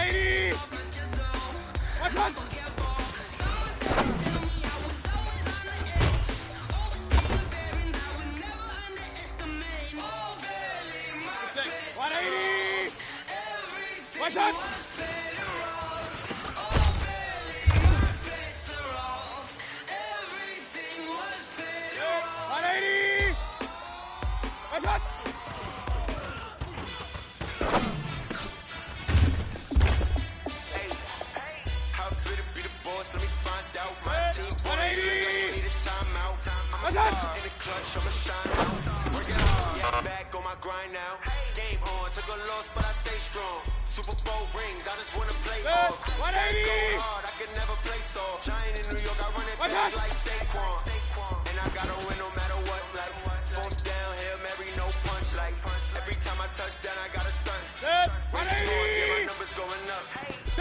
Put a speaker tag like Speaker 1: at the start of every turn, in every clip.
Speaker 1: 180! One. One touch!
Speaker 2: Grind now, game on, took a loss, but I stay strong. Super Bowl rings, I just wanna play off.
Speaker 1: 180!
Speaker 2: Go hard, I can never play soft. Giant in New York, I run it back like Saquon. And I gotta win no matter what, like fourth down, Hail Mary, no punch, like every time I touch down, I gotta stunt.
Speaker 1: 180!
Speaker 2: See my numbers going up.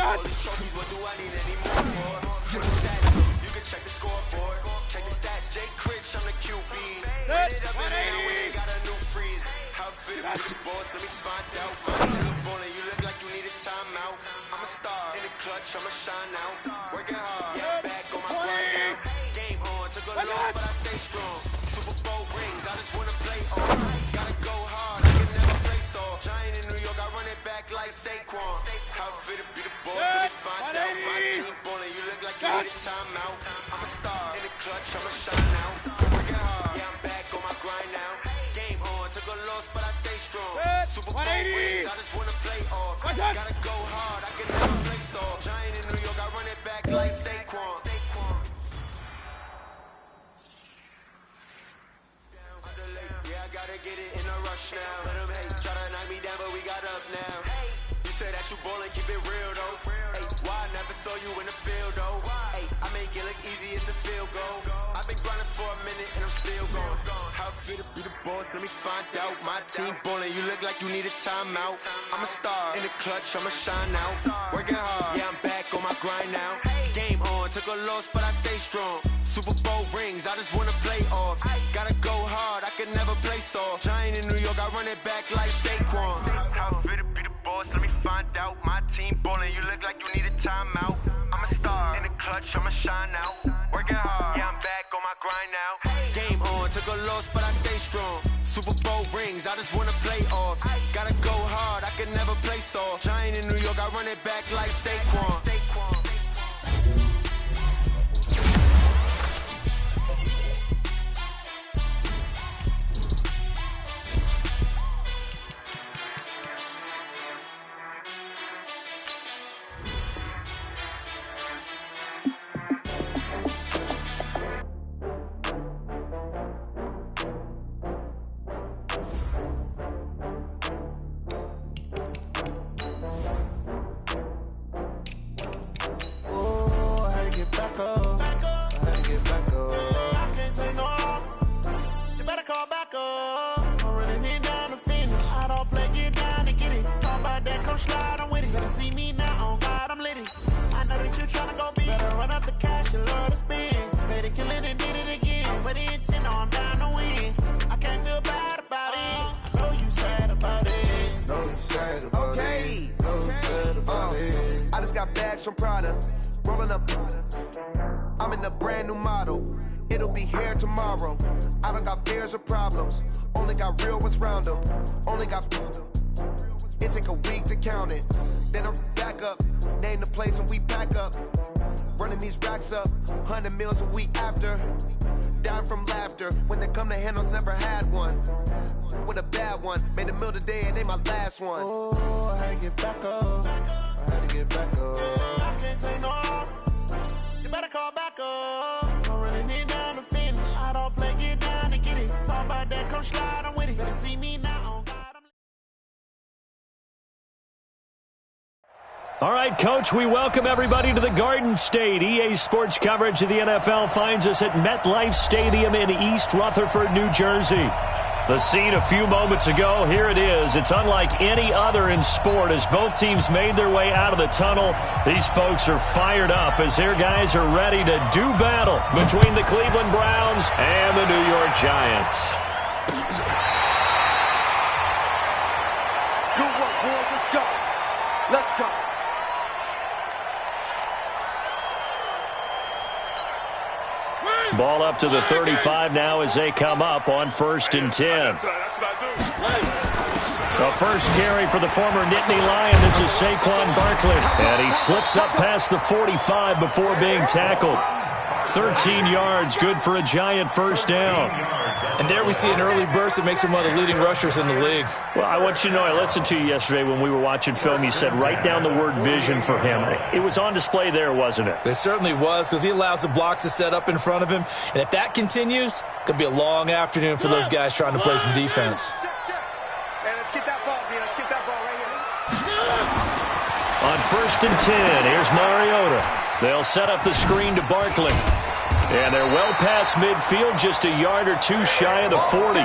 Speaker 2: All these trophies, what do I need any more for? Stats, you can check the scoreboard. Check the stats, Jay Critch, I'm the QB. Ran it up and now we ain't got a new freeze. How fit to be the boss, let me find out. My team ballin', you look like you need a timeout. I'm a star, in the clutch, I'ma shine out. Working hard, yeah, I'm back on my grind now. Game on, took a loss, but I stay strong. Super Bowl rings, I just wanna play off. Gotta go hard, I can never play soft. Giant in New York, I run it back like Saquon. How fit to be the boss, let me find out. My team ballin', you look like you need a timeout. I'm a star, in the clutch, I'ma shine out. Working hard, yeah, I'm back on my grind now. Game on, took a loss, but I stay strong. Super Bowl rings, I just wanna play off. Gotta go hard, I can never play soft. Giant in New York, I run it back like Saquon. Yeah, I gotta get it in a rush now. Let them hate, try to knock me down, but we got up now. You say that you ballin', keep it real though. Hey, why I never saw you in the field though? Hey, I make it look easy, it's a field goal. I've been grinding for a minute and I'm still going. How fit to be the boss, let me find out. My team ballin', you look like you need a timeout. I'm a star, in the clutch, I'ma shine out. Working hard, yeah, I'm back on my grind now. Game on, took a loss, but I stay strong. Super Bowl rings, I just wanna play off. Gotta go hard, I can never play soft. Giant in New York, I run it back like Saquon. How fit to be the boss, let me find out. My team ballin', you look like you need a timeout. I'm a star, in the clutch, I'ma shine out. Working hard, yeah, I'm back on my grind now. Game on, took a loss, but I stay strong. Super Bowl rings, I just wanna play off. Gotta go hard, I can never play soft. Giant in New York, I run it back like Saquon. From Prada, rolling up. I'm in a brand new model. It'll be here tomorrow. I don't got fears or problems. Only got real ones round them. Only got. It take a week to count it. Then I'm back up. Name the place and we pack up. Running these racks up. 100 meals a week after. Down from laughter. When they come to handles, never had one. With a bad one. Made a meal today and they my last one. Oh, I had to get back up. I had to get back up. I can't take no off. You better call back up. I'm running it down to finish. I don't play, get down to get it. Talk about that, come slide, I'm with it. Better see me now.
Speaker 3: All right, Coach, we welcome everybody to the Garden State. EA Sports coverage of the NFL finds us at MetLife Stadium in East Rutherford, New Jersey. The scene a few moments ago, here it is. It's unlike any other in sport as both teams made their way out of the tunnel. These folks are fired up as their guys are ready to do battle between the Cleveland Browns and the New York Giants.
Speaker 4: Good work, boys. Let's go. Let's go.
Speaker 3: Ball up to the 35 now as they come up on 1st and 10. The first carry for the former Nittany Lion. This is Saquon Barkley. And he slips up past the 45 before being tackled. 13 yards, good for a Giant first down.
Speaker 4: And there we see an early burst that makes him one of the leading rushers in the league.
Speaker 3: Well, I want you to know, I listened to you yesterday when we were watching film. You said write down the word vision for him. It was on display there, wasn't it?
Speaker 4: It certainly was, because he allows the blocks to set up in front of him. And if that continues, it could be a long afternoon for those guys trying to play some defense.
Speaker 3: On 1st and 10, here's Mariota. They'll set up the screen to Barkley. And they're well past midfield, just a yard or two shy of the 40.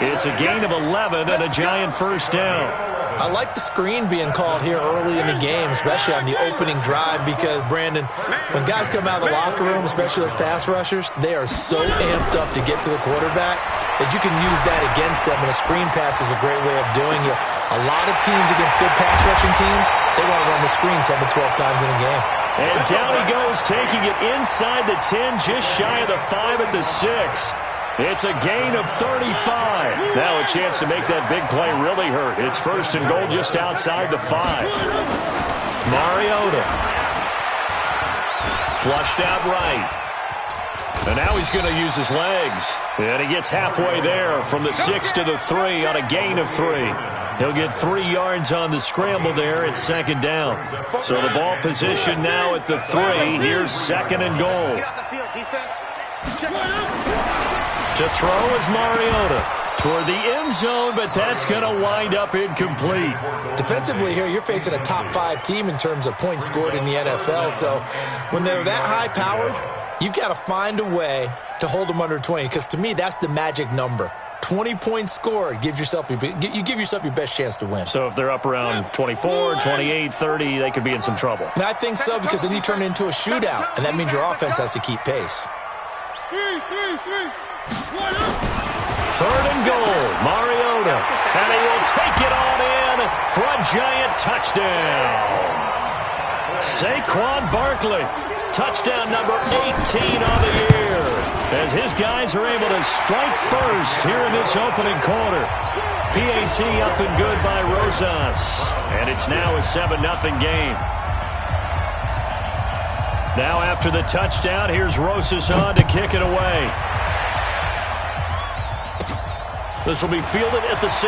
Speaker 3: It's a gain of 11 and a Giant first down.
Speaker 4: I like the screen being called here early in the game, especially on the opening drive, because, Brandon, when guys come out of the locker room, especially those pass rushers, they are so amped up to get to the quarterback that you can use that against them, and a screen pass is a great way of doing it. A lot of teams against good pass rushing teams, they want to run the screen 10 to 12 times in a game.
Speaker 3: And down he goes, taking it inside the 10, just shy of the 5 at the 6. It's a gain of 35. Now a chance to make that big play really hurt. It's 1st and goal just outside the 5. Mariota. Flushed out right. And now he's going to use his legs. And he gets halfway there from the 6 to the 3 on a gain of 3. He'll get 3 yards on the scramble there at 2nd down. So the ball position now at the 3. Here's 2nd and goal. To throw is Mariota toward the end zone, but that's going to wind up incomplete.
Speaker 4: Defensively here, you're facing a top 5 team in terms of points scored in the NFL. So when they're that high-powered, you've got to find a way to hold them under 20, because to me, that's the magic number. 20 points scored, you give yourself your best chance to win.
Speaker 3: So if they're up around 24, 28, 30, they could be in some trouble.
Speaker 4: And I think so, because then you turn it into a shootout, and that means your offense has to keep pace.
Speaker 3: 3rd and goal, Mariota. And he will take it on in for a Giant touchdown. Saquon Barkley, touchdown number 18 on the year, as his guys are able to strike first here in this opening quarter. PAT up and good by Rosas. And it's now a 7-0 game. Now after the touchdown, here's Rosas on to kick it away. This will be fielded at the 6.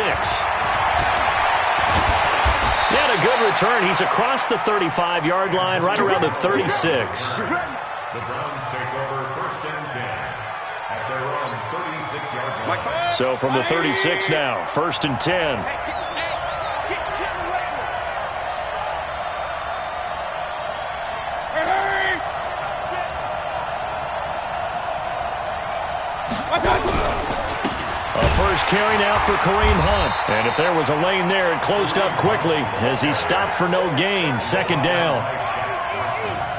Speaker 3: Yet a good return. He's across the 35-yard line, right around the 36.
Speaker 5: The Browns take over 1st and 10 at their own 36-yard line.
Speaker 3: So from the 36 now, 1st and 10. First carry now for Kareem Hunt. And if there was a lane there, it closed up quickly as he stopped for no gain. 2nd down.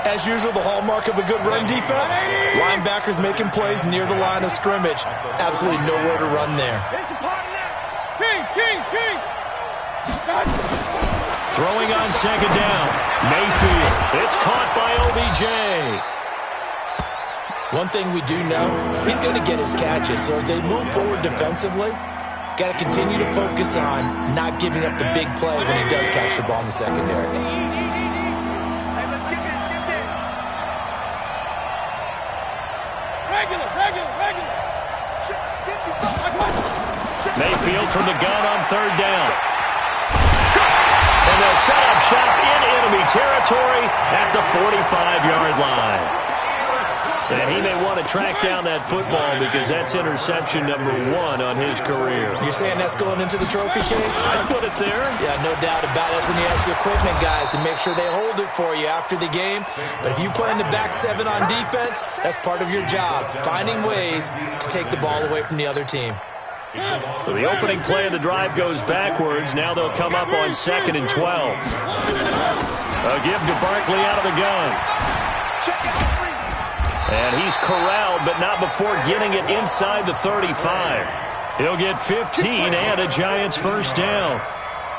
Speaker 4: As usual, the hallmark of a good run defense, linebackers making plays near the line of scrimmage. Absolutely nowhere to run there.
Speaker 3: Throwing on 2nd down. Mayfield. It's caught by OBJ.
Speaker 4: One thing we do know, he's going to get his catches. So as they move forward defensively, got to continue to focus on not giving up the big play when he does catch the ball in the secondary.
Speaker 3: Mayfield from the gun on 3rd down. And they'll set up shop in enemy territory at the 45-yard line. And he may want to track down that football because that's interception number 1 on his career.
Speaker 4: You're saying that's going into the trophy case?
Speaker 3: I put it there.
Speaker 4: Yeah, no doubt about it. That's when you ask the equipment guys to make sure they hold it for you after the game. But if you play in the back 7 on defense, that's part of your job, finding ways to take the ball away from the other team.
Speaker 3: So the opening play of the drive goes backwards. Now they'll come up on 2nd and 12. A give to Barkley out of the gun. And he's corralled, but not before getting it inside the 35. He'll get 15 and a Giants first down.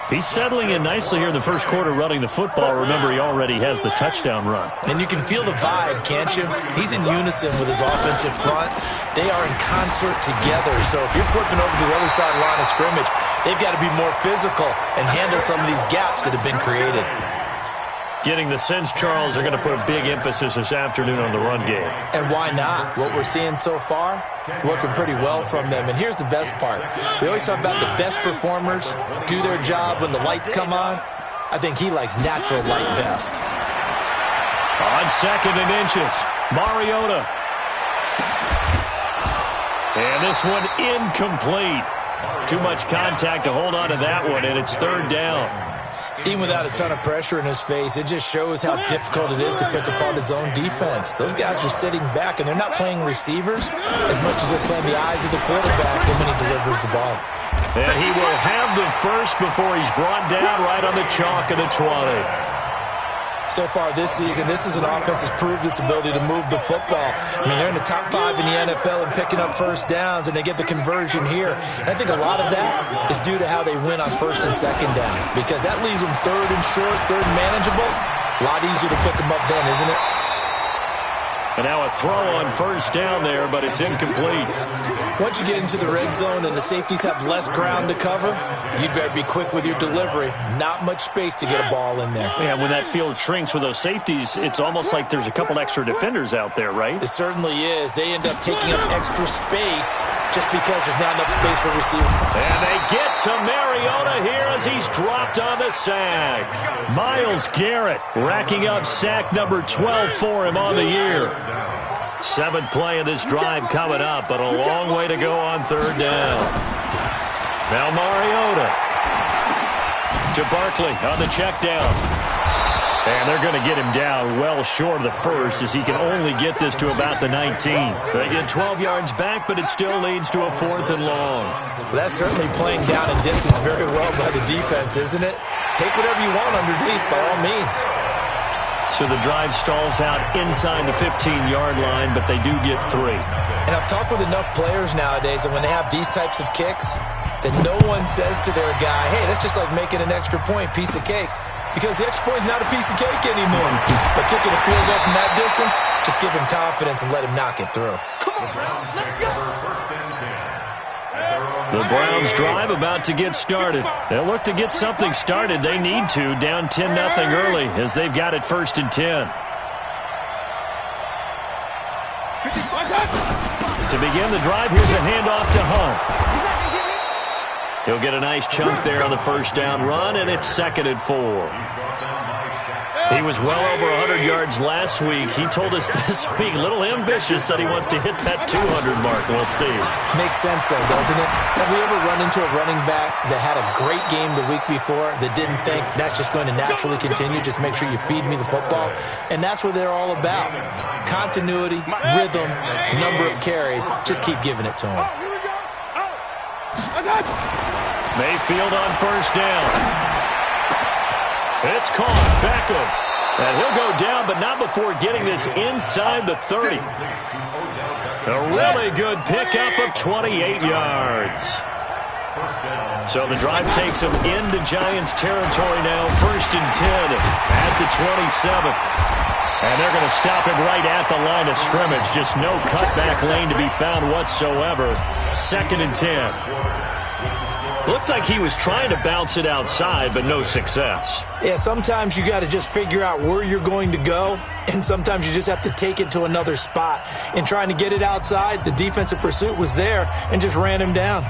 Speaker 3: He's settling in nicely here in the first quarter running the football. Remember, he already has the touchdown run.
Speaker 4: And you can feel the vibe, can't you? He's in unison with his offensive front. They are in concert together. So if you're flipping over to the other side line of scrimmage, they've got to be more physical and handle some of these gaps that have been created.
Speaker 3: Getting the sense, Charles, they're going to put a big emphasis this afternoon on the run game.
Speaker 4: And why not? What we're seeing so far, it's working pretty well from them. And here's the best part. We always talk about the best performers do their job when the lights come on. I think he likes natural light best.
Speaker 3: On 2nd and inches, Mariota. And this one incomplete. Too much contact to hold on to that one, and it's 3rd down.
Speaker 4: Even without a ton of pressure in his face, it just shows how difficult it is to pick apart his own defense. Those guys are sitting back, and they're not playing receivers as much as they're playing the eyes of the quarterback when he delivers the ball.
Speaker 3: And he will have the first before he's brought down right on the chalk of the 20.
Speaker 4: So far this season, this is an offense that's proved its ability to move the football. I mean, they're in the top 5 in the NFL and picking up first downs, and they get the conversion here. And I think a lot of that is due to how they win on 1st and 2nd down, because that leaves them 3rd and short, 3rd and manageable. A lot easier to pick them up then, isn't it?
Speaker 3: And now a throw on 1st down there, but it's incomplete.
Speaker 4: Once you get into the red zone and the safeties have less ground to cover, you better be quick with your delivery. Not much space to get a ball in there.
Speaker 3: Yeah, when that field shrinks with those safeties, it's almost like there's a couple extra defenders out there, right?
Speaker 4: It certainly is. They end up taking up extra space just because there's not enough space for receivers.
Speaker 3: And they get to Mariota here as he's dropped on the sack. Myles Garrett racking up sack number 12 for him on the year. 7th play of this drive coming up, but a long way to go on 3rd down. Now Mariota to Barkley on the check down. And they're going to get him down well short of the first, as he can only get this to about the 19. They get 12 yards back, but it still leads to a 4th and long.
Speaker 4: Well, that's certainly playing down in distance very well by the defense, isn't it? Take whatever you want underneath, by all means.
Speaker 3: So the drive stalls out inside the 15-yard line, but they do get 3.
Speaker 4: And I've talked with enough players nowadays that when they have these types of kicks, that no one says to their guy, hey, that's just like making an extra point, piece of cake. Because the extra point is not a piece of cake anymore. But kicking a field goal from that distance, just give him confidence and let him knock it through.
Speaker 1: Come on, Browns, let's go.
Speaker 3: The Browns drive about to get started. They'll look to get something started. They need to, down 10-0 early, as they've got it 1st and 10. To begin the drive, here's a handoff to Hunt. He'll get a nice chunk there on the 1st down run, and it's 2nd and 4. He was well over 100 yards last week. He told us this week, a little ambitious, that he wants to hit that 200 mark. We'll see.
Speaker 4: Makes sense, though, doesn't it? Have we ever run into a running back that had a great game the week before that didn't think that's just going to naturally continue? Just make sure you feed me the football. And that's what they're all about. Continuity, rhythm, number of carries. Just keep giving it to him.
Speaker 3: Mayfield on 1st down. It's caught. Beckham. And he'll go down, but not before getting this inside the 30. A really good pickup of 28 yards. So the drive takes him into Giants territory now. 1st and 10 at the 27. And they're going to stop him right at the line of scrimmage. Just no cutback lane to be found whatsoever. 2nd and 10. Looked like he was trying to bounce it outside, but no success.
Speaker 4: Yeah, sometimes you got to just figure out where you're going to go, and sometimes you just have to take it to another spot. In trying to get it outside, the defensive pursuit was there and just ran him down.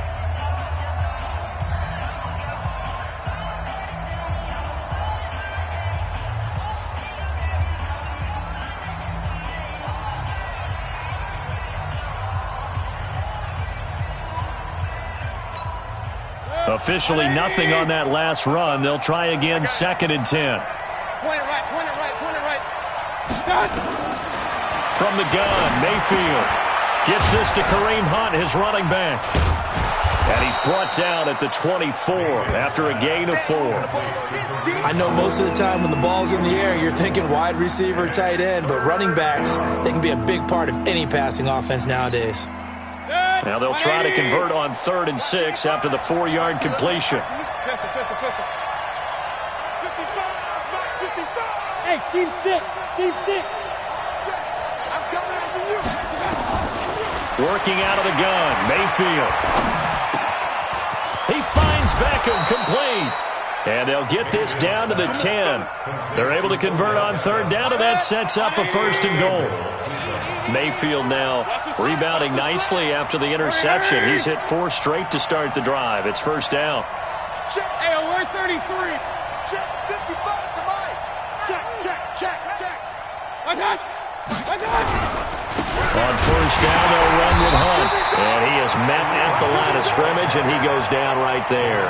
Speaker 3: Officially nothing on that last run. They'll try again, 2nd and 10.
Speaker 1: Point it right, point it right, point it right.
Speaker 3: From the gun, Mayfield gets this to Kareem Hunt, his running back. And he's brought down at the 24 after a gain of 4.
Speaker 4: I know most of the time when the ball's in the air, you're thinking wide receiver, tight end, but running backs, they can be a big part of any passing offense nowadays.
Speaker 3: Now they'll try to convert on 3rd and 6 after the 4-yard completion.
Speaker 1: Hey, team 6. Team 6. I'm coming after you.
Speaker 3: Working out of the gun, Mayfield. He finds Beckham, complete. And they'll get this down to the 10. They're able to convert on third down, and that sets up a 1st and goal. Mayfield now rebounding nicely after the interception. He's hit 4 straight to start the drive. It's 1st down.
Speaker 1: Hey, alert 33. Check 55 to mine. Check.
Speaker 3: On 1st down, they'll run with Hunt. And he is met at the line of scrimmage, and he goes down right there.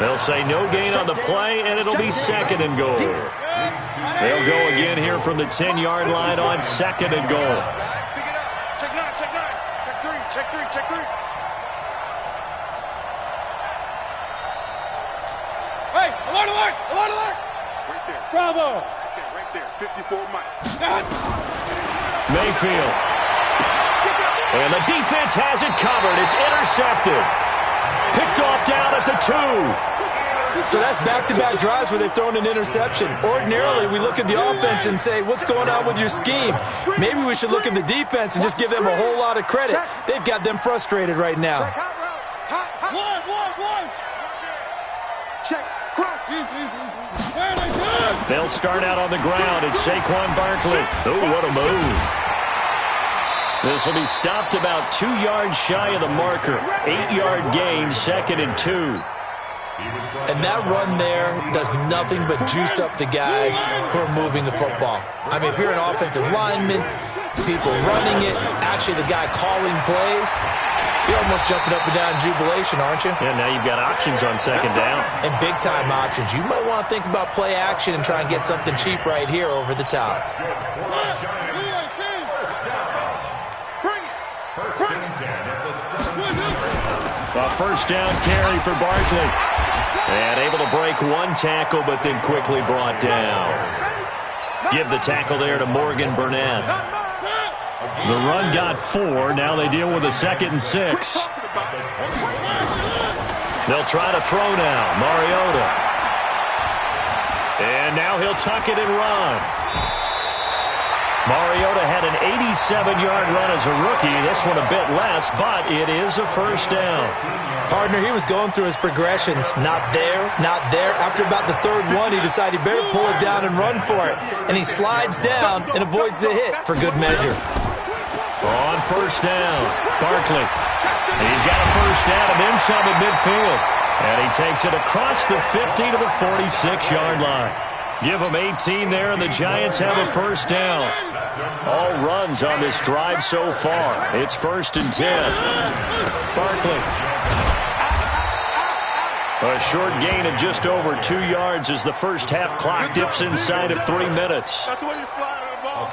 Speaker 3: They'll say no gain on the play, and it'll be 2nd and goal. They'll go again here from the 10-yard line on 2nd and goal.
Speaker 1: Check 9. Check 3. Hey, alert! Right there. Bravo. Right there. 54 Mike.
Speaker 3: Mayfield. And the defense has it covered. It's intercepted. Picked off down at the 2.
Speaker 4: So that's back-to-back drives where they've thrown an interception. Ordinarily, we look at the offense and say, what's going on with your scheme? Maybe we should look at the defense and just give them a whole lot of credit. They've got them frustrated right now.
Speaker 1: One. Check. Cross.
Speaker 3: They'll start out on the ground. It's Saquon Barkley. Oh, what a move. This will be stopped about 2 yards shy of the marker. 8-yard gain, 2nd and 2.
Speaker 4: And that run there does nothing but juice up the guys who are moving the football. I mean, if you're an offensive lineman, people running it, actually the guy calling plays, you're almost jumping up and down in jubilation, aren't you?
Speaker 3: Yeah, now you've got options on 2nd down.
Speaker 4: And big-time options. You might want to think about play action and try and get something cheap right here over the top.
Speaker 3: A 1st down carry for Barkley. And able to break 1 tackle, but then quickly brought down. Give the tackle there to Morgan Burnett. The run got 4. Now they deal with a 2nd and 6. They'll try to throw now. Mariota. And now he'll tuck it and run. Mariota had an 87-yard run as a rookie. This one a bit less, but it is a 1st down.
Speaker 4: Partner, he was going through his progressions. Not there. After about the 3rd one, he decided he better pull it down and run for it. And he slides down and avoids the hit for good measure.
Speaker 3: On 1st down, Barkley. He's got a 1st down and then some at midfield. And he takes it across the 50 to the 46-yard line. Give them 18 there, and the Giants have a 1st down. All runs on this drive so far. It's 1st and 10. Barkley. A short gain of just over 2 yards as the first half clock dips inside of 3 minutes.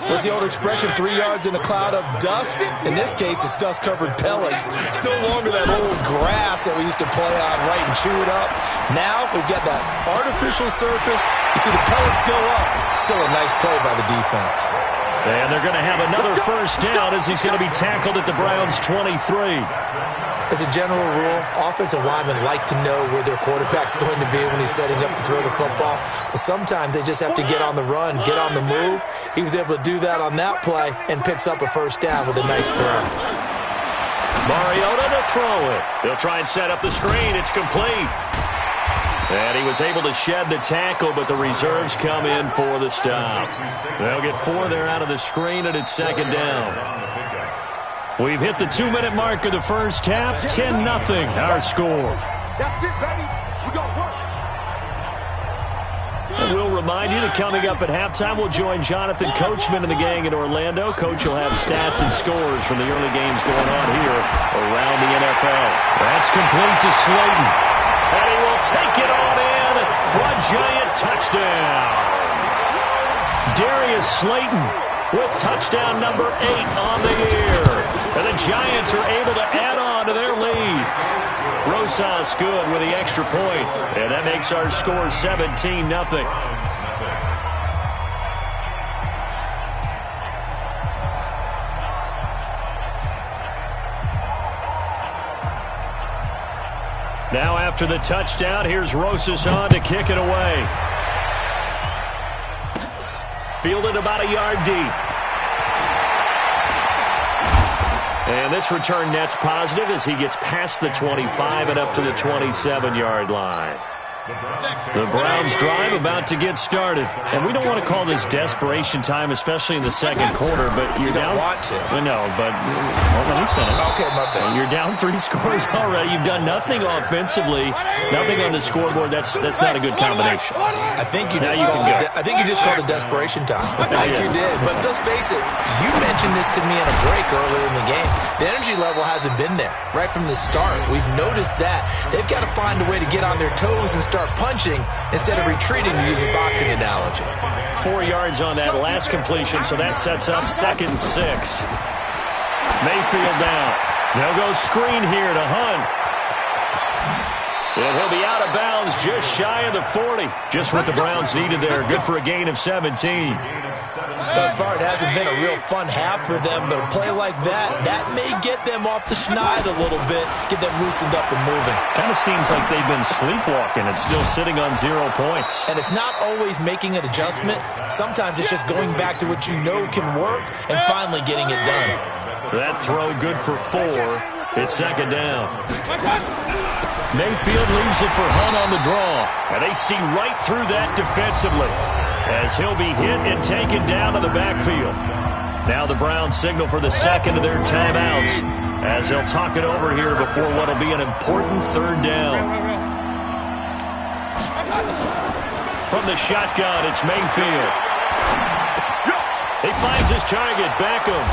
Speaker 4: What's the old expression, 3 yards in a cloud of dust? In this case, it's dust-covered pellets. It's no longer that old grass that we used to play on, right, and chew it up. Now we've got that artificial surface. You see the pellets go up. Still a nice play by the defense.
Speaker 3: And they're going to have another 1st down as he's going to be tackled at the Browns' 23.
Speaker 4: As a general rule, offensive linemen like to know where their quarterback's going to be when he's setting up to throw the football. But sometimes they just have to get on the run, get on the move. He was able to do that on that play and picks up a 1st down with a nice throw.
Speaker 3: Mariota to throw it. They'll try and set up the screen. It's complete. And he was able to shed the tackle, but the reserves come in for the stop. They'll get 4 there out of the screen, and it's 2nd down. We've hit the 2-minute mark of the first half. 10-0 our score. And we'll remind you that coming up at halftime, we'll join Jonathan Coachman and the gang in Orlando. Coach will have stats and scores from the early games going on here around the NFL. That's complete to Slayton. And he will take it on in for a Giant touchdown. Darius Slayton with touchdown number 8 on the year. And the Giants are able to add on to their lead. Rosas good with the extra point. And that makes our score 17-0. Now after the touchdown, here's Rosas on to kick it away. Fielded about a yard deep. And this return net's positive as he gets past the 25 and up to the 27-yard line. The Browns drive about to get started. And we don't want to call this desperation time, especially in the second quarter, but you're down.
Speaker 4: You don't want to.
Speaker 3: No, but let me finish.
Speaker 4: Okay, my bad.
Speaker 3: You're down 3 scores already. You've done nothing offensively, nothing on the scoreboard. That's not a good combination.
Speaker 4: I think you just called it desperation time. I think you did. But let's face it, you mentioned this to me in a break earlier in the game. The energy level hasn't been there right from the start. We've noticed that. They've got to find a way to get on their toes and start punching instead of retreating, to use a boxing analogy.
Speaker 3: 4 yards on that last completion, so that sets up 2nd and 6. Mayfield down. They'll go screen here to Hunt. And he'll be out of bounds just shy of the 40. Just what the Browns needed there. Good for a gain of 17.
Speaker 4: Thus far, it hasn't been a real fun half for them, but a play like that may get them off the schneid a little bit, get them loosened up and moving.
Speaker 3: Kind of seems like they've been sleepwalking and still sitting on 0 points.
Speaker 4: And it's not always making an adjustment. Sometimes it's just going back to what you know can work and finally getting it done.
Speaker 3: That throw good for 4. It's 2nd down. Mayfield leaves it for Hunt on the draw. And they see right through that defensively as he'll be hit and taken down to the backfield. Now the Browns signal for the second of their timeouts as they'll talk it over here before what will be an important 3rd down. From the shotgun, it's Mayfield. He finds his target, Beckham.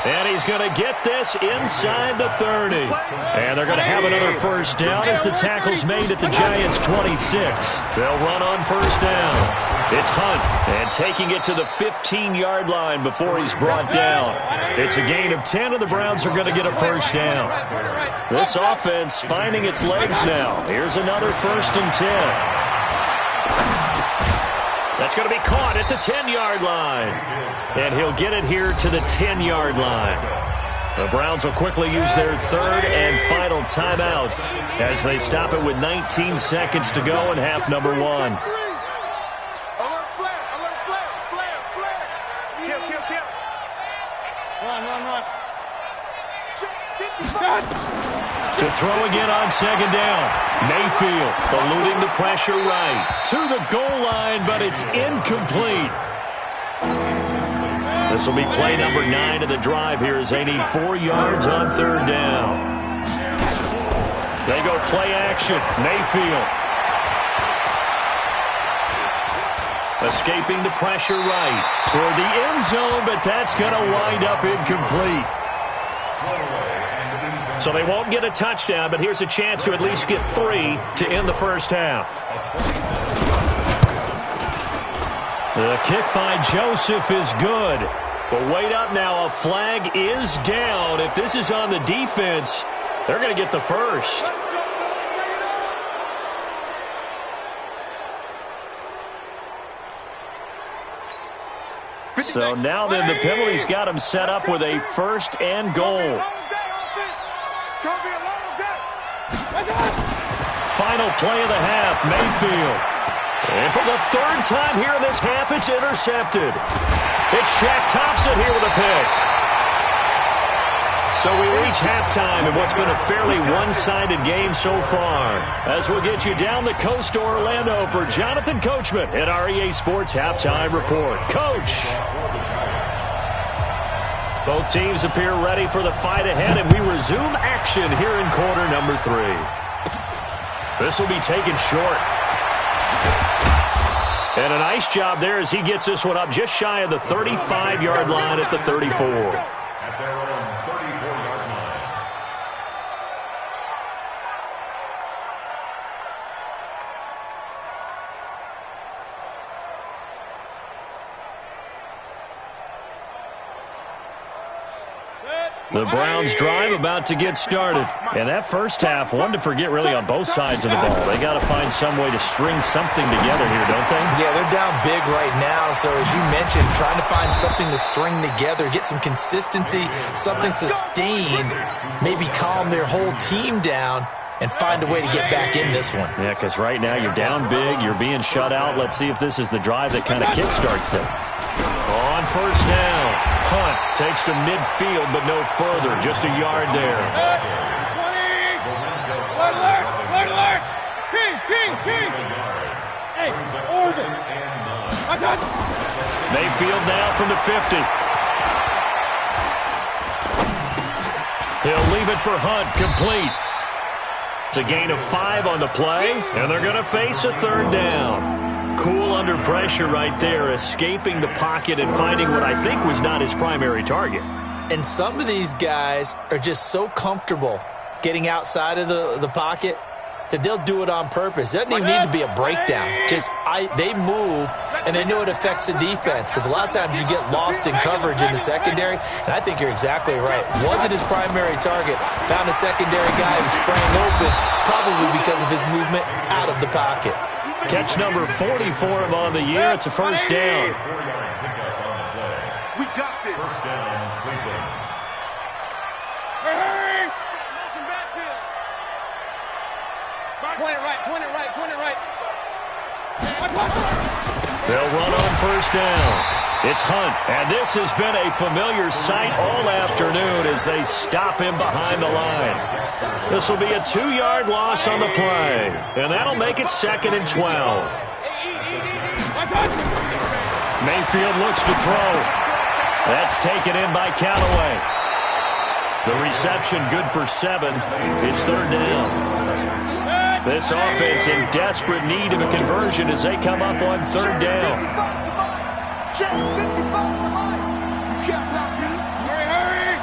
Speaker 3: And he's going to get this inside the 30. And they're going to have another 1st down as the tackle's made at the Giants' 26. They'll run on 1st down. It's Hunt, and taking it to the 15-yard line before he's brought down. It's a gain of 10, and the Browns are going to get a 1st down. This offense finding its legs now. Here's another 1st and 10. That's going to be caught at the 10-yard line. And he'll get it here to the 10-yard line. The Browns will quickly use their 3rd and final timeout as they stop it with 19 seconds to go in half number 1.
Speaker 1: Alert flare. Kill. Run.
Speaker 3: To throw again on 2nd down. Mayfield eluding the pressure right to the goal line, but it's incomplete. This will be play number 9 of the drive here as they need 4 yards on 3rd down. They go play action. Mayfield escaping the pressure right toward the end zone, but that's going to wind up incomplete. So they won't get a touchdown, but here's a chance to at least get 3 to end the 1st half. The kick by Joseph is good. But wait up now, a flag is down. If this is on the defense, they're going to get the 1st. So now then the penalty's got him set up with a 1st and goal. Final play of the half, Mayfield. And for the 3rd time here in this half, it's intercepted. It's Shaq Thompson here with a pick. So we reach halftime in what's been a fairly one-sided game so far. As we'll get you down the coast to Orlando for Jonathan Coachman at our EA Sports Halftime Report. Coach! Both teams appear ready for the fight ahead, and we resume action here in quarter number 3. This will be taken short. And a nice job there as he gets this one up just shy of the 35-yard line at the 34.
Speaker 5: At their own 34-yard line.
Speaker 3: The Browns drive about to get started. And that first half, one to forget really on both sides of the ball. They got to find some way to string something together here, don't they?
Speaker 4: Yeah, they're down big right now. So as you mentioned, trying to find something to string together, get some consistency, something sustained, maybe calm their whole team down and find a way to get back in this one.
Speaker 3: Yeah, because right now you're down big. You're being shut out. Let's see if this is the drive that kind of kickstarts them. On first down, Hunt takes to midfield, but no further. Just a yard there.
Speaker 1: 20. Alert, alert. King. Hey, Oregon.
Speaker 3: Mayfield now from the 50. He'll leave it for Hunt, complete. It's a gain of 5 on the play, and they're going to face a third down. Cool under pressure right there, escaping the pocket and finding what I think was not his primary target.
Speaker 4: And some of these guys are just so comfortable getting outside of the pocket that they'll do it on purpose. It doesn't even need to be a breakdown. They move, and they know it affects the defense, because a lot of times you get lost in coverage in the secondary, and I think you're exactly right. Wasn't his primary target. Found a secondary guy who sprang open, probably because of his movement out of the pocket.
Speaker 3: Catch number 40 for him on the year. It's a first down.
Speaker 1: We got this.
Speaker 5: First down, Cleveland.
Speaker 1: Hey! Motion backfield. Point it right.
Speaker 3: They'll run on first down. It's Hunt, and this has been a familiar sight all afternoon as they stop him behind the line. This will be a 2-yard loss on the play, and that'll make it 2nd and 12. Mayfield looks to throw. That's taken in by Callaway. The reception good for 7. It's third down. This offense in desperate need of a conversion as they come up on third down.
Speaker 1: Hurry!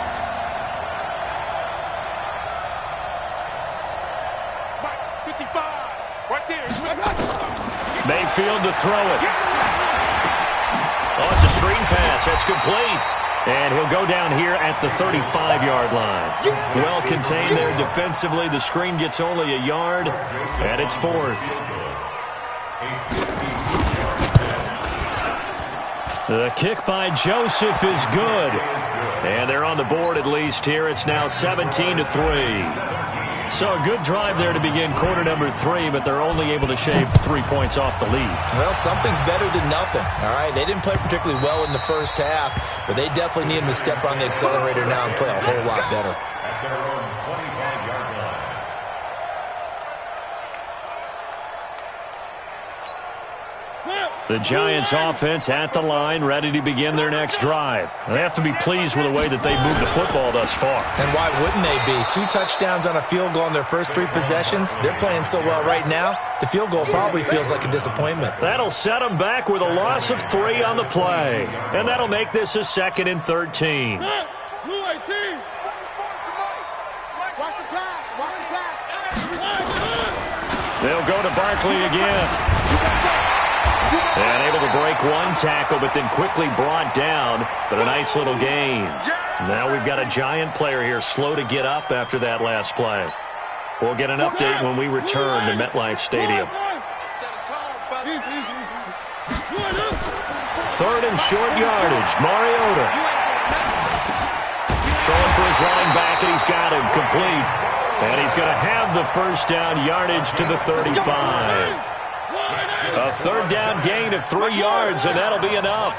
Speaker 1: Mike, 55. Right there.
Speaker 3: Mayfield to throw it. Oh, it's a screen pass. That's complete. And he'll go down here at the 35-yard line. Well contained there defensively. The screen gets only a yard, and it's 4th. The kick by Joseph is good. And they're on the board at least here. It's now 17-3. So a good drive there to begin quarter number 3, but they're only able to shave 3 points off the lead.
Speaker 4: Well, something's better than nothing, all right? They didn't play particularly well in the first half, but they definitely need them to step on the accelerator now and play a whole lot better.
Speaker 5: At their own 25-yard line.
Speaker 3: The Giants offense at the line, ready to begin their next drive. They have to be pleased with the way that they've moved the football thus far.
Speaker 4: And why wouldn't they be? 2 touchdowns on a field goal in their first 3 possessions. They're playing so well right now, the field goal probably feels like a disappointment.
Speaker 3: That'll set them back with a loss of 3 on the play. And that'll make this a 2nd and 13.
Speaker 1: Blue 18. Watch the pass.
Speaker 3: They'll go to Barkley again. And able to break 1 tackle, but then quickly brought down. But a nice little gain. Now we've got a Giant player here slow to get up after that last play. We'll get an update when we return to MetLife Stadium. 3rd and short yardage. Mariota. Throwing for his running back, and he's got him complete. And he's going to have the first down yardage to the 35. A third down gain of 3 yards, and that'll be enough.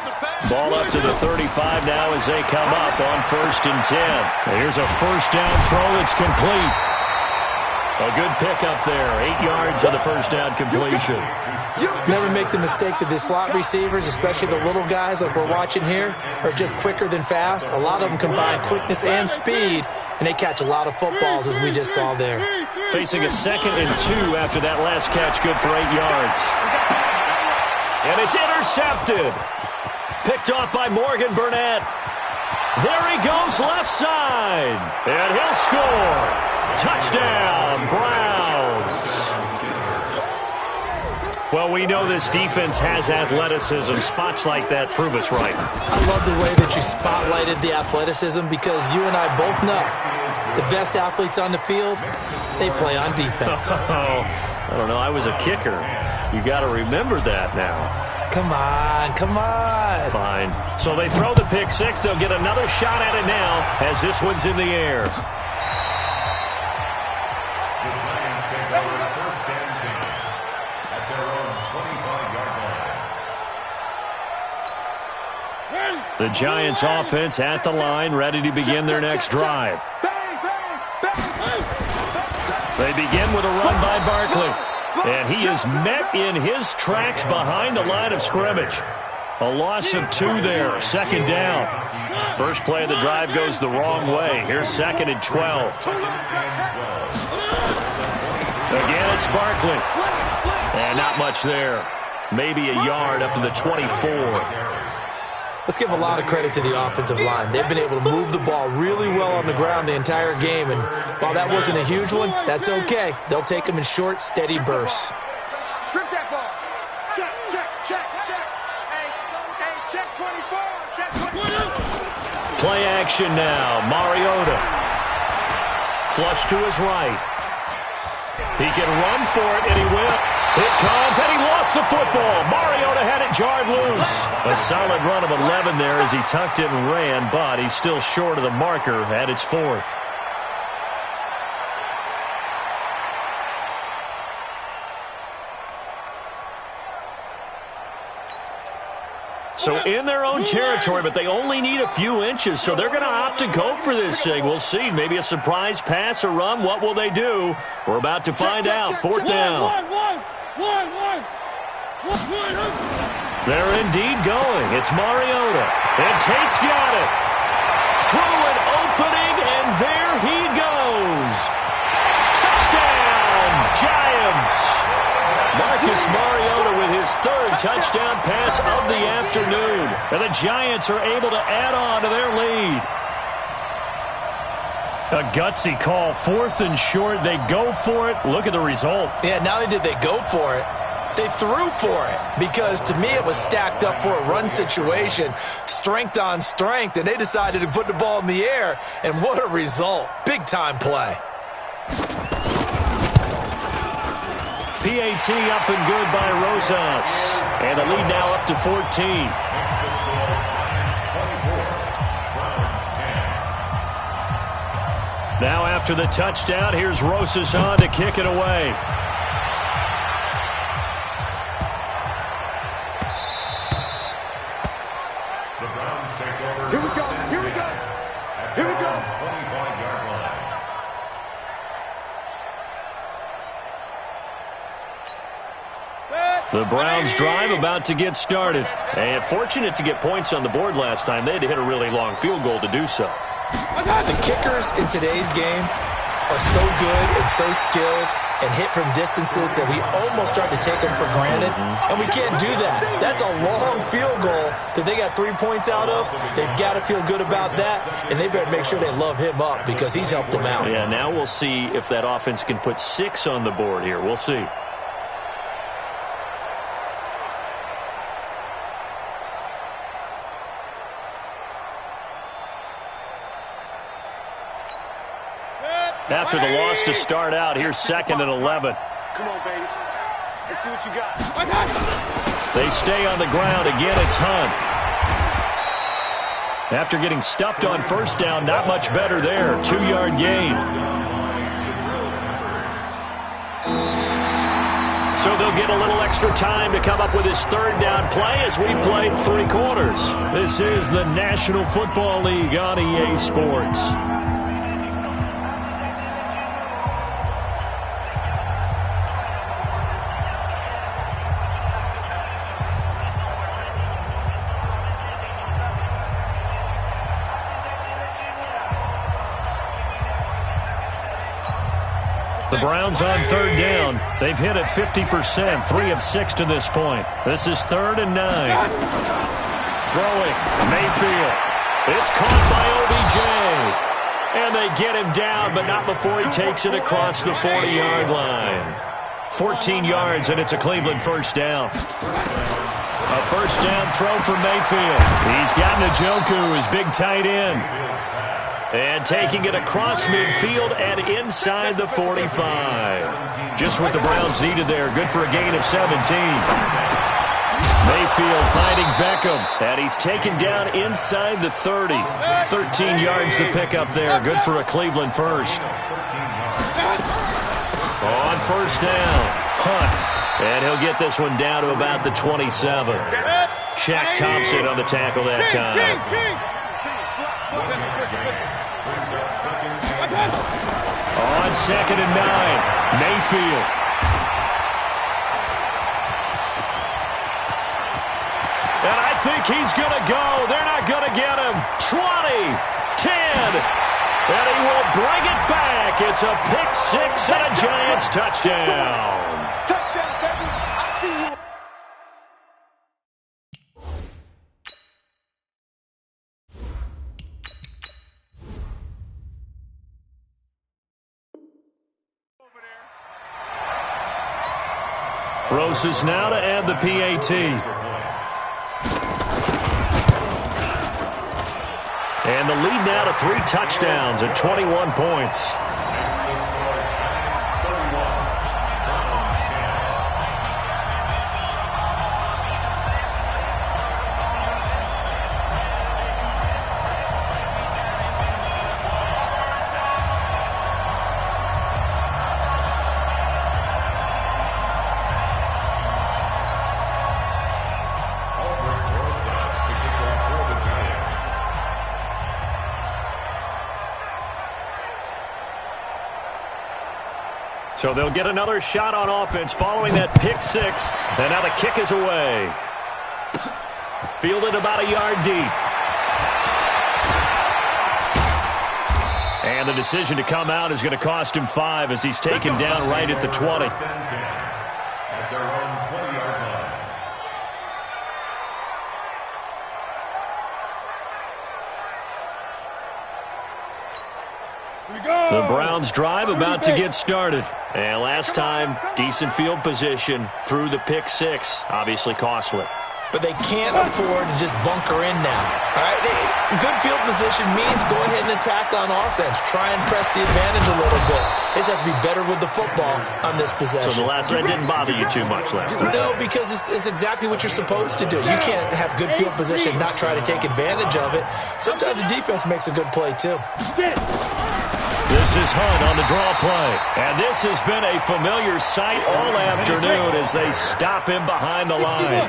Speaker 3: Ball up to the 35 now as they come up on 1st and 10. Here's a first down throw that's complete. A good pickup there. 8 yards on the first down completion.
Speaker 4: Never make the mistake that the slot receivers, especially the little guys like we're watching here, are just quicker than fast. A lot of them combine quickness and speed, and they catch a lot of footballs, as we just saw there.
Speaker 3: Facing a 2nd and 2 after that last catch, good for 8 yards. And it's intercepted. Picked off by Morgan Burnett. There he goes left side. And he'll score. Touchdown, Browns. Well, we know this defense has athleticism. Spots like that prove us right.
Speaker 4: I love the way that you spotlighted the athleticism, because you and I both know the best athletes on the field, they play on defense.
Speaker 3: I don't know. I was a kicker. You got to remember that now.
Speaker 4: Come on.
Speaker 3: Fine. So they throw the pick 6. They'll get another shot at it now as this one's in the air. The Giants offense at the line, ready to begin their next drive. They begin with a run by Barkley. And he is met in his tracks behind the line of scrimmage. A loss of 2 there, second down. First play of the drive goes the wrong way. Here's second and 12. Again, it's Barkley. And not much there. Maybe a yard up to the 24.
Speaker 4: Let's give a lot of credit to the offensive line. They've been able to move the ball really well on the ground the entire game. And while that wasn't a huge one, that's okay. They'll take them in short, steady bursts.
Speaker 1: Strip that ball. Check, check, check, check. Hey, check 24. Check 24.
Speaker 3: Play action now. Mariota. Flush to his right. He can run for it, and he will. It comes, and he lost the football. Mariota had it jarred loose. A solid run of 11 there as he tucked it and ran, but he's still short of the marker at its 4th. So in their own territory, but they only need a few inches, so they're going to opt to go for this thing. We'll see. Maybe a surprise pass or run. What will they do? We're about to find out. Fourth down. They're indeed going. It's Mariota. And Tate's got it. Through an opening, and there he goes. Touchdown, Giants. Marcus Mariota with his 3rd touchdown pass of the afternoon. And the Giants are able to add on to their lead. A gutsy call, 4th and short. They go for it. Look at the result.
Speaker 4: Yeah, not only did they go for it, they threw for it, because to me it was stacked up for a run situation, strength on strength, and they decided to put the ball in the air, and what a result. Big-time play.
Speaker 3: PAT up and good by Rosas. And the lead now up to 14. Now after the touchdown, here's Rosas on to kick it away.
Speaker 1: Here we go. Here we go. Here we go.
Speaker 5: 25-yard line.
Speaker 3: The Browns drive about to get started. And fortunate to get points on the board last time. They had to hit a really long field goal to do so.
Speaker 4: The kickers in today's game are so good and so skilled and hit from distances that we almost start to take them for granted, and we can't do that. That's a long field goal that they got 3 points out of. They've got to feel good about that, and they better make sure they love him up because he's helped them out.
Speaker 3: Yeah, now we'll see if that offense can put 6 on the board here. We'll see. After the loss to start out, here's 2nd and 11.
Speaker 1: Come on, baby. Let's see what you got.
Speaker 3: They stay on the ground. Again, it's Hunt. After getting stuffed on first down, not much better there. 2-yard gain. So they'll get a little extra time to come up with his 3rd down play as we played 3 quarters. This is the National Football League on EA Sports. The Browns on 3rd down. They've hit it 50%, 3 of 6 to this point. This is 3rd and 9. Throwing, Mayfield. It's caught by OBJ. And they get him down, but not before he takes it across the 40-yard line. 14 yards, and it's a Cleveland first down. A first down throw for Mayfield. He's got Njoku, his big tight end. And taking it across midfield and inside the 45. Just what the Browns needed there. Good for a gain of 17. Mayfield finding Beckham. And he's taken down inside the 30. 13 yards to pick up there. Good for a Cleveland first. On first down, Hunt. And he'll get this one down to about the 27. Shaq Thompson on the tackle that time. On 2nd and 9, Mayfield. And I think he's going to go. They're not going to get him. 20, 10, and he will bring it back. It's a pick six and a Giants touchdown.
Speaker 1: Touchdown, baby. I see you.
Speaker 3: Roses now to add the PAT. And the lead now to 3 touchdowns at 21 points. So they'll get another shot on offense following that pick six. And now the kick is away. Fielded about a yard deep. And the decision to come out is going to cost him 5 as he's taken down right at the 20.
Speaker 5: At their own 20-yard line.
Speaker 3: The Browns drive about to get started. And last time, decent field position through the pick six. Obviously costly.
Speaker 4: But they can't afford to just bunker in now. All right, good field position means go ahead and attack on offense. Try and press the advantage a little bit. They just have to be better with the football on this possession.
Speaker 3: So that didn't bother you too much last time?
Speaker 4: No, because it's exactly what you're supposed to do. You can't have good field position and not try to take advantage of it. Sometimes the defense makes a good play, too.
Speaker 3: This is Hunt on the draw play. And this has been a familiar sight all afternoon as they stop him behind the line.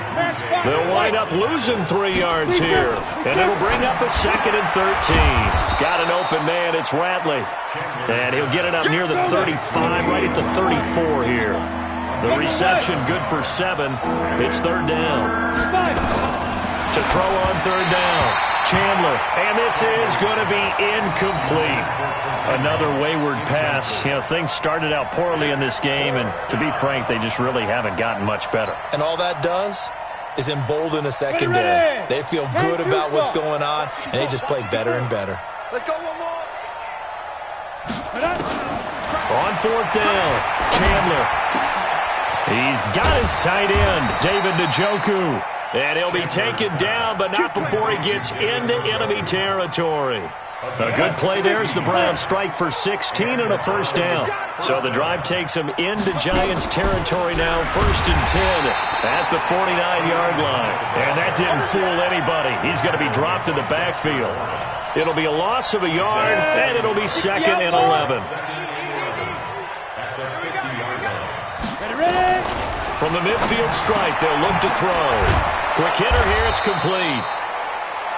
Speaker 3: They'll wind up losing 3 yards here. And it'll bring up a 2nd and 13. Got an open man. It's Ratley. And he'll get it up near the 35, right at the 34 here. The reception good for 7. It's 3rd down. To throw on 3rd down. Chandler. And this is going to be incomplete. Another wayward pass. You know, things started out poorly in this game, and to be frank, they just really haven't gotten much better.
Speaker 4: And all that does is embolden a secondary. They feel good about what's going on, and they just play better and better.
Speaker 1: Let's go one more.
Speaker 3: On 4th down, Chandler. He's got his tight end, David Njoku. And he'll be taken down, but not before he gets into enemy territory. A good play there as the Browns strike for 16 and a 1st down. So the drive takes him into Giants territory now, 1st and 10 at the 49-yard line. And that didn't fool anybody. He's going to be dropped in the backfield. It'll be a loss of a yard, and it'll be 2nd and 11. From the midfield stripe, they'll look to throw. Quick hitter here, it's complete.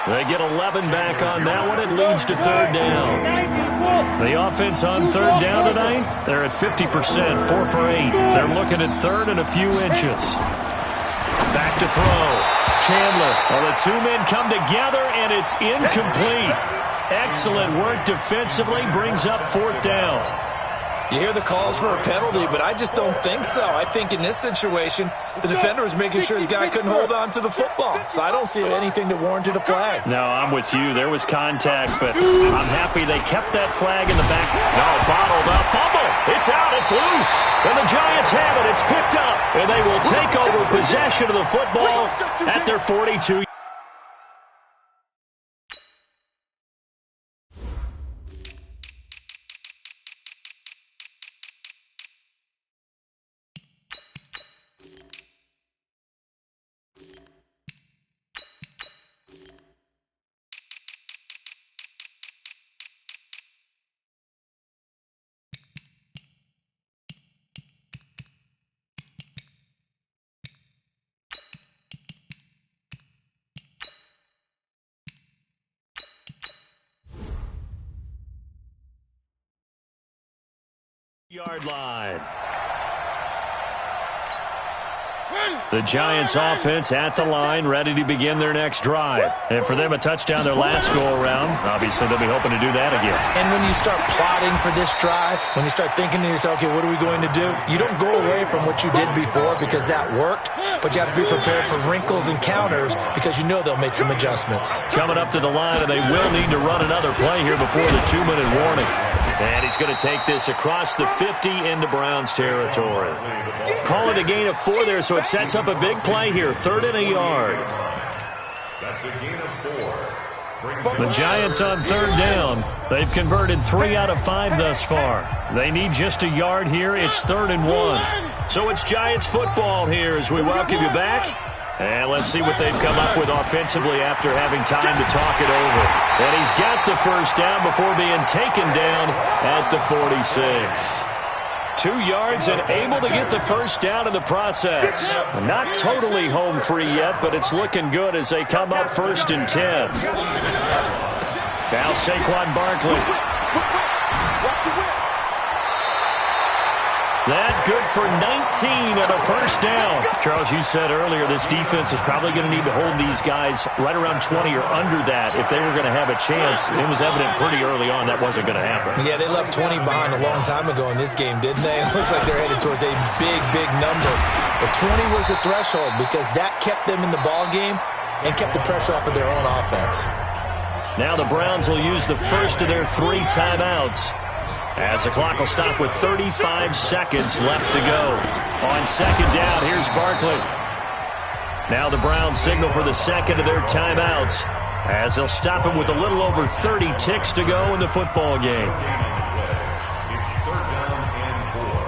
Speaker 3: They get 11 back on that one. It leads to 3rd down. The offense on 3rd down tonight, they're at 50%, 4 for 8. They're looking at 3rd and a few inches. Back to throw. Chandler. Well, the 2 men come together, and it's incomplete. Excellent work defensively, brings up 4th down.
Speaker 4: You hear the calls for a penalty, but I just don't think so. I think in this situation, the defender was making sure his guy couldn't hold on to the football. So I don't see anything that warranted a flag.
Speaker 3: No, I'm with you. There was contact, but I'm happy they kept that flag in the back. No, bottled up. Fumble. It's out. It's loose. And the Giants have it. It's picked up. And they will take over possession of the football at their 42. Yard line. The Giants offense at the line, ready to begin their next drive. And for them, a touchdown their last go-around. Obviously, they'll be hoping to do that again.
Speaker 4: And when you start plotting for this drive, when you start thinking to yourself, okay, what are we going to do? You don't go away from what you did before because that worked, but you have to be prepared for wrinkles and counters because you know they'll make some adjustments.
Speaker 3: Coming up to the line, and they will need to run another play here before the 2-minute warning. And he's going to take this across the 50 into Browns territory. Call it a gain of 4 there, so it sets up a big play here. 3rd and a yard.
Speaker 5: That's a gain of 4.
Speaker 3: The Giants on 3rd down. They've converted 3 out of 5 thus far. They need just a yard here. It's 3rd and 1. So it's Giants football here as we welcome you back. And let's see what they've come up with offensively after having time to talk it over. And he's got the first down before being taken down at the 46. 2 yards and able to get the first down in the process. Not totally home free yet, but it's looking good as they come up 1st and 10. Now Saquon Barkley. That good for 19 and a first down. Charles, you said earlier this defense is probably going to need to hold these guys right around 20 or under that if they were going to have a chance. It was evident pretty early on that wasn't going to happen.
Speaker 4: Yeah, they left 20 behind a long time ago in this game, didn't they? It looks like they're headed towards a big, big number. But 20 was the threshold because that kept them in the ball game and kept the pressure off of their own offense.
Speaker 3: Now the Browns will use the first of their 3 timeouts, as the clock will stop with 35 seconds left to go. On 2nd down, here's Barkley. Now the Browns signal for the second of their timeouts, as they'll stop him with a little over 30 ticks to go in the football game.
Speaker 5: It's 3rd down and 4.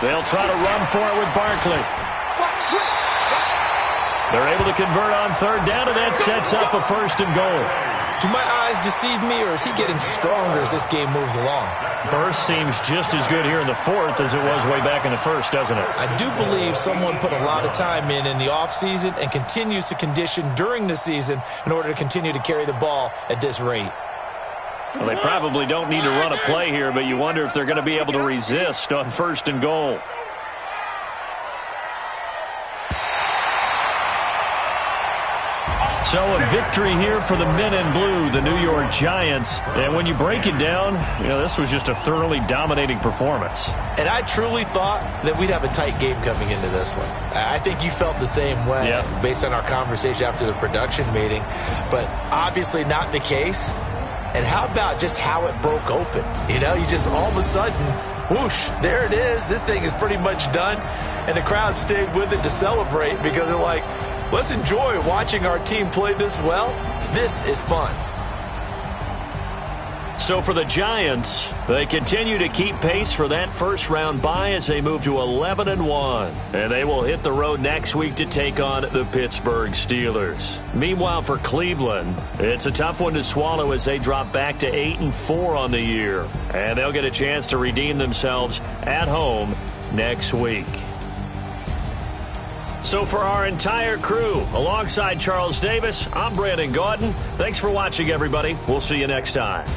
Speaker 3: They'll try to run for it with Barkley. They're able to convert on 3rd down, and that sets up a 1st and goal.
Speaker 4: Do my eyes deceive me, or is he getting stronger as this game moves along?
Speaker 3: Burst seems just as good here in the 4th as it was way back in the 1st, doesn't it?
Speaker 4: I do believe someone put a lot of time in the offseason and continues to condition during the season in order to continue to carry the ball at this rate.
Speaker 3: Well, they probably don't need to run a play here, but you wonder if they're going to be able to resist on 1st and goal. So a victory here for the men in blue, the New York Giants. And when you break it down, this was just a thoroughly dominating performance.
Speaker 4: And I truly thought that we'd have a tight game coming into this one. I think you felt the same way based on our conversation after the production meeting, but obviously not the case. And how about just how it broke open? You just all of a sudden, whoosh, there it is. This thing is pretty much done. And the crowd stayed with it to celebrate because they're like, let's enjoy watching our team play this well. This is fun.
Speaker 3: So for the Giants, they continue to keep pace for that first-round bye as they move to 11-1. And they will hit the road next week to take on the Pittsburgh Steelers. Meanwhile, for Cleveland, it's a tough one to swallow as they drop back to 8-4 on the year. And they'll get a chance to redeem themselves at home next week. So for our entire crew, alongside Charles Davis, I'm Brandon Gaudin. Thanks for watching, everybody. We'll see you next time.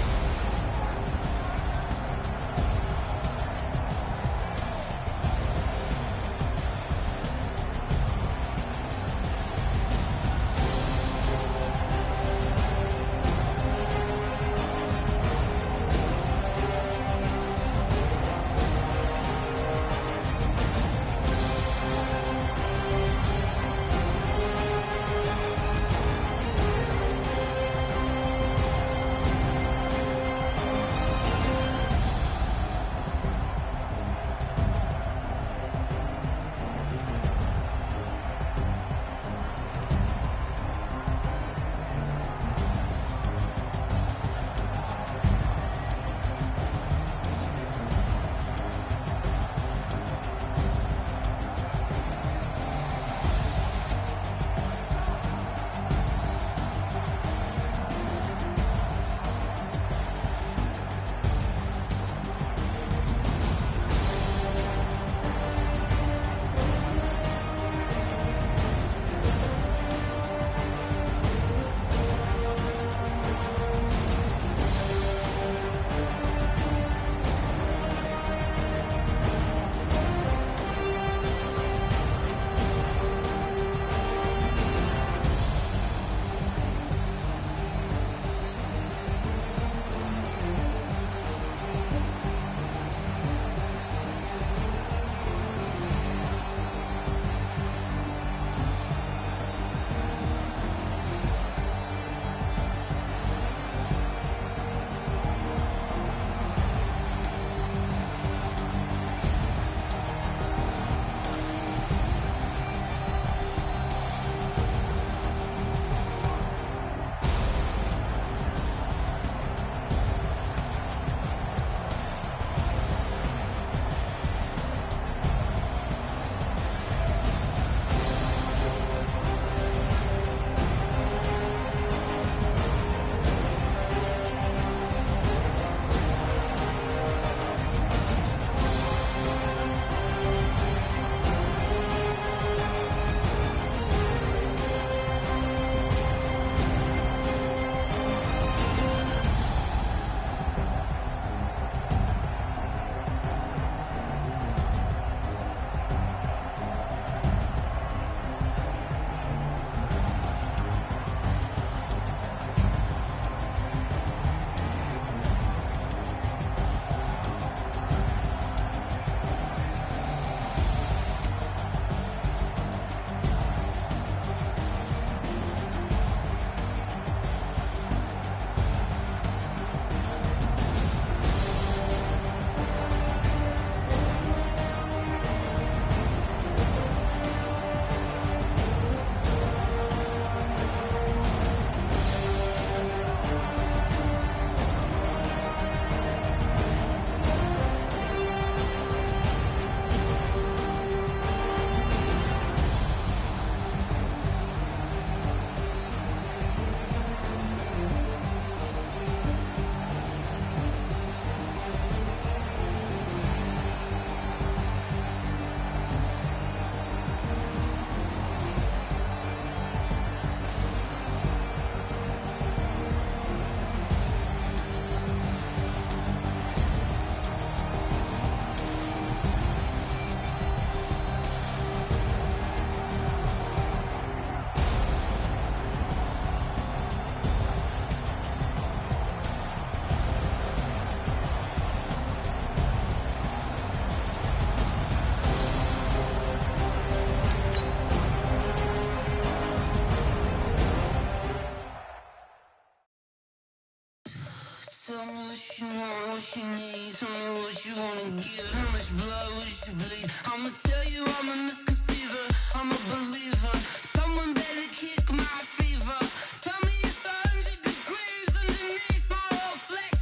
Speaker 6: Tell me what you want, what you need. Tell me what you wanna give. How much blood would you bleed? I'ma tell you I'm a misconceiver. I'm a believer. Someone better kick my fever. Tell me it's 100 degrees underneath my whole flesh.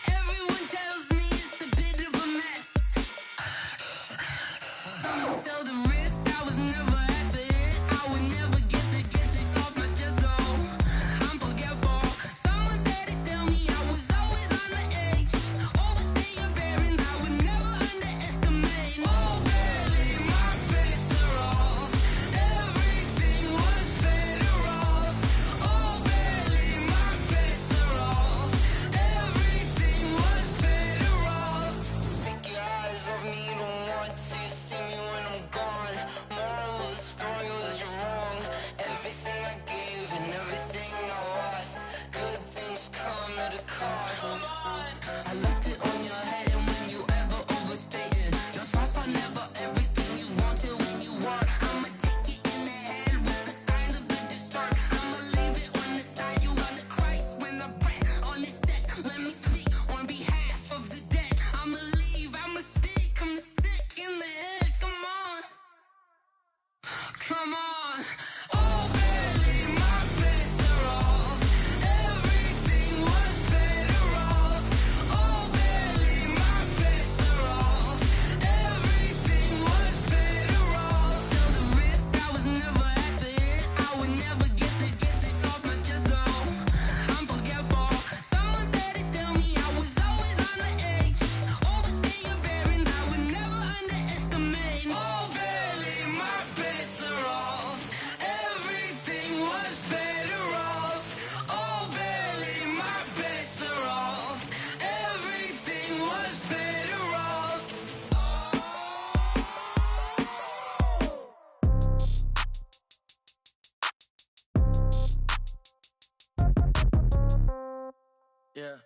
Speaker 6: Everyone tells me it's a bit of a mess. Someone tell the wrist I was never at the hit. I would never get this off my chest though. I'm forgetful. Someone better tell me I was always on the edge. Overstay your bearings, I would never underestimate. Oh baby, my bets are off. Everything was better off. Oh baby, my bets are off. Everything was better off. Take your eyes off me, don't want to see me when I'm gone. Moral of the story was you're wrong. Everything I gave and everything I lost. Good things come at a cost. I left it on your head, and when you ever overstay it, your thoughts are never everything you wanted when you want. I'ma take it in the head with the signs of the distort. I'ma leave it on the side. You on the Christ when the breath on the set. Let me speak on behalf of the dead. I'ma leave, I'ma speak. I'm sick in the head. Come on, come on. Oh baby, my bets are off. Everything was better off. Oh baby, my bets are off. Everything was better off. Tell the wrist I was never at the hit. I would never get this off my chest though. I'm forgetful. Someone better tell me I was always on the edge. Overstay your bearings, I would never underestimate. Oh baby, my bets are off. Everything was better off. Oh baby, my bets are off. Everything was better off. Yeah.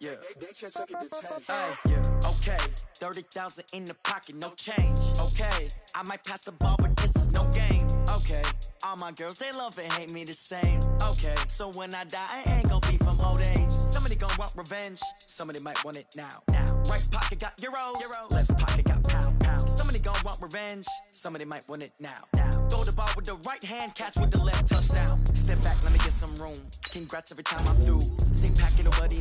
Speaker 6: Yeah. Hey, yeah, okay. 30,000 in the pocket, no change. Okay, I might pass the ball, but this is no game. Okay, all my girls, they love and hate me the same. Okay, so when I die, I ain't gon' be from old age. Somebody gon' want revenge, somebody might want it now. Right pocket got euros, left pocket got pound. Somebody gon' want revenge, somebody might want it now. Throw the ball with the right hand, catch with the left, touchdown. Step back, let me get some room. Congrats every time I'm through. Same packet of buddy.